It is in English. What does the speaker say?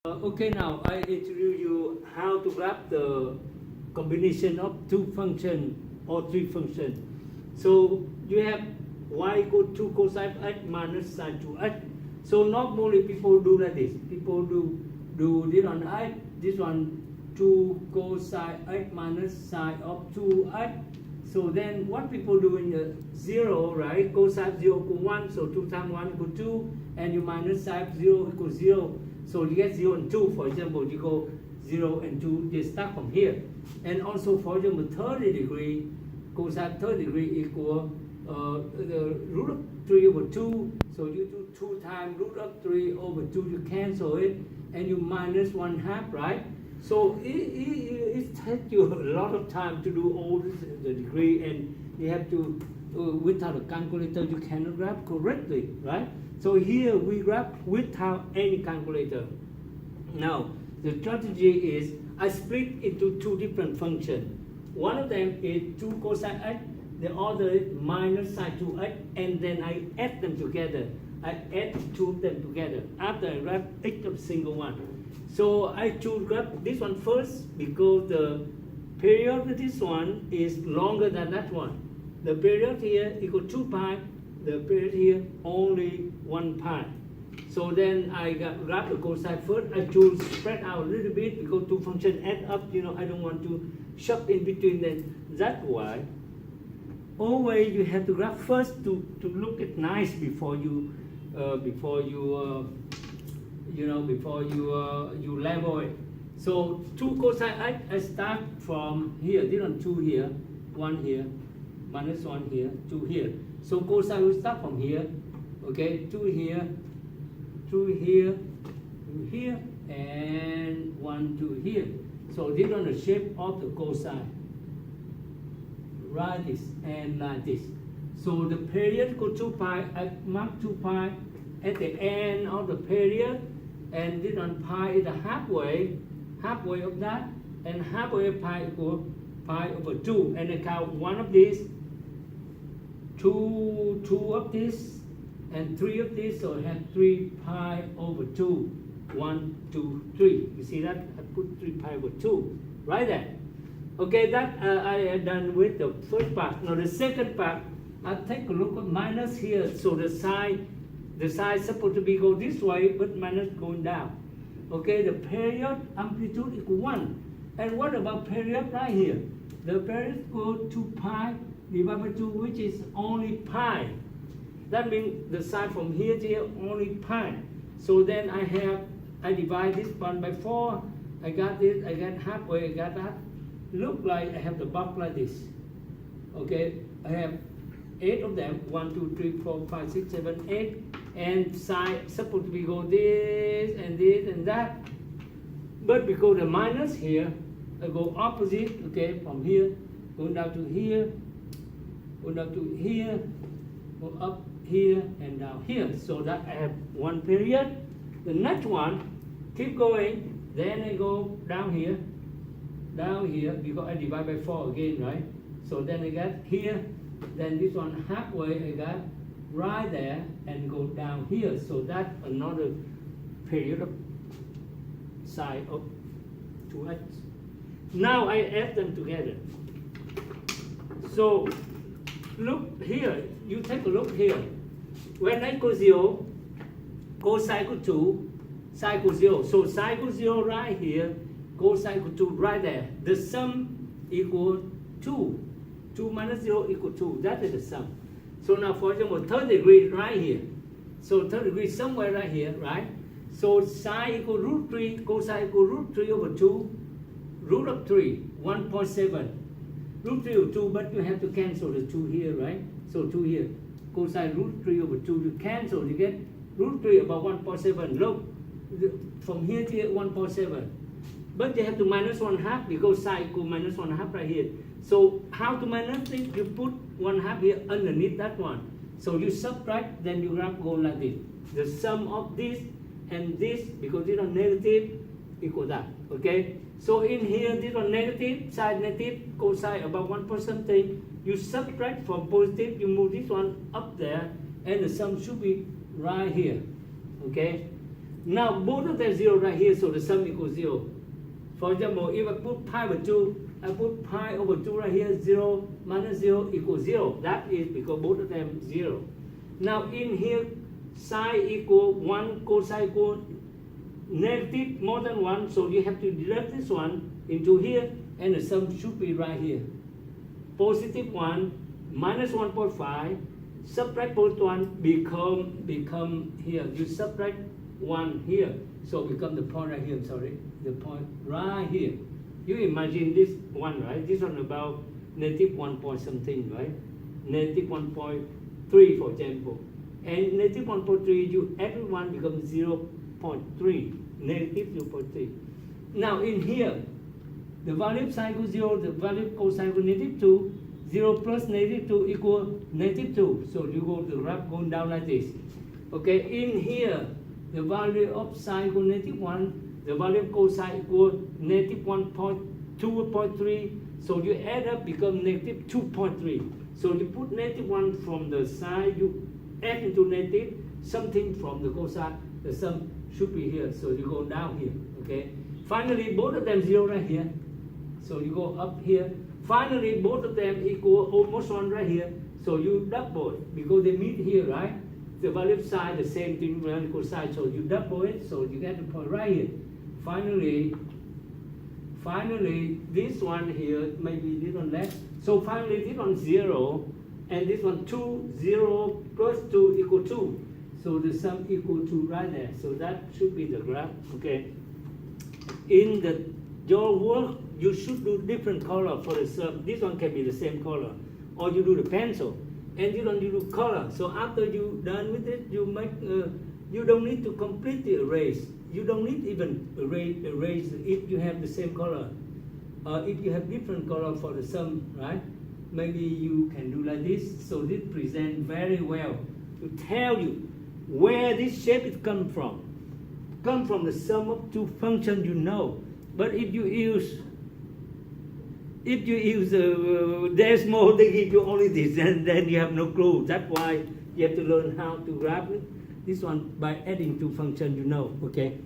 Okay, now I introduce you how to graph the combination of two functions or three functions. So you have y equal to cosine x minus sine 2x. So normally people do like this. People do this on x, this one 2 cosine x minus sine of 2x. So then what people do in the 0, right? Cosine 0 equal 1, so 2 times 1 equal 2, and you minus sine 0 equals 0. So you get 0 and 2, for example, you go 0 and 2, they start from here. And also, for example, 30 degree, cosine 30 degree equal the root of 3 over 2. So you do 2 times root of 3 over 2, you cancel it, and you minus 1/2, right? So it takes you a lot of time to do all this, the degree, and you have to, without a calculator, you cannot graph correctly, right? So here we graph without any calculator. Now, the strategy is I split into two different functions. One of them is 2 cosine x, the other is minus sine 2x, and then I add them together. I add two of them together after I graph each of single one. So I choose graph this one first because the period of this one is longer than that one. The period here equal 2 pi, the period here only 1 pi. So then I graph the cosine first. I choose spread out a little bit because two functions add up. I don't want to shove in between them. That's why always you have to graph first to look it nice before you level it. So 2 cosine x, I start from here. This one 2 here, 1 here, minus 1 here, 2 here. So cosine will start from here. Okay, 2 here, 2 here, 2 here, and 1, 2 here. So this one the shape of the cosine. Write this and like this. So the period equal 2 pi. I mark 2 pi at the end of the period, and this one pi is the halfway of that, and halfway of pi equal pi over 2. And I count one of these, two of this, and 3 of this, so I have 3 pi over 2. 1, 2, 3. You see that? I put 3 pi over 2 right there. Okay, that I am done with the first part. Now the second part, I take a look at minus here. So the side is supposed to be go this way, but minus going down. Okay, the period amplitude equal 1. And what about period right here? The period equal 2 pi divided by 2, which is only pi. That means the side from here to here only pi. So then I divide this one by 4. I got this, I got halfway, I got that. Look like I have the box like this. Okay, I have 8 of them. 1, 2, 3, 4, 5, 6, 7, 8. And side supposed to be go this and that. But because the minus here, I go opposite, okay, from here, going down to here, go down to here, go up here and down here. So that I have one period. The next one, keep going, then I go down here, because I divide by 4 again, right? So then I got here, then this one halfway I got right there and go down here. So that's another period of side of 2x. Now I add them together. So look here, you take a look here. When x equals 0, cosine equals 2, sine equals 0. So sine equals 0 right here, cosine equals 2 right there. The sum equals 2. 2 minus 0 equals 2. That is the sum. So now, for example, 30 degrees right here. So 30 degrees somewhere right here, right? So sine equals root 3, cosine equals root 3 over 2, root of 3, 1.7. Root 3 over 2, but you have to cancel the 2 here, right? So 2 here. Cosine root 3 over 2, you cancel, you get root 3 about 1.7. Look, from here to here, 1.7. But you have to minus 1/2 because sine equals minus 1/2 right here. So how to minus it? You put 1/2 here underneath that one. So you subtract, then you graph go like this. The sum of this and this, because these are negative, equal that. Okay? So in here, these are negative, side negative, cosine about 1% thing. You subtract from positive, you move this one up there, and the sum should be right here. Okay? Now both of them 0 right here, so the sum equals 0. For example, if I put pi over 2, I put pi over 2 right here, 0 minus 0 equals 0. That is because both of them 0. Now in here, sine equal 1, cosine equal negative more than 1, so you have to deduct this one into here, and the sum should be right here. Positive 1 minus 1.5, subtract both 1 become here. You subtract 1 here, so become the point right here, I'm sorry, the point right here. You imagine this one, right? This one about negative 1 point something, right? Negative 1.3 for example. And negative 1.3, you add 1 becomes 0.3, negative 0.3. Now in here, the value of sine equals 0, the value of cosine equals negative 2, 0 plus negative 2 equal negative 2. So you go the graph going down like this. Okay, in here, the value of sine equals negative 1, the value of cosine equals negative 1.2.3. So you add up become negative 2.3. So you put negative 1 from the side, you add into negative, something from the cosine, the sum should be here. So you go down here, okay? Finally, both of them 0 right here. So you go up here. Finally, both of them equal almost 1 right here. So you double it because they meet here, right? The value of sine, the same thing, value of cosine. So you double it, so you get the point right here. Finally, this one here, maybe this one less. So finally, this one 0, and this one 2, 0 plus 2 equal 2. So the sum equal to right there. So that should be the graph, okay? In your work, you should do different color for the sum. This one can be the same color, or you do the pencil, and this one you do color. So after you done with it, you make. You don't need to completely erase. You don't need even erase if you have the same color. If you have different color for the sum, right? Maybe you can do like this. So this presents very well to tell you where this shape is come from. Come from the sum of two functions you know. But if you use decimal, they give you only this, and then you have no clue. That's why you have to learn how to graph it. This one by adding two functions you know, okay?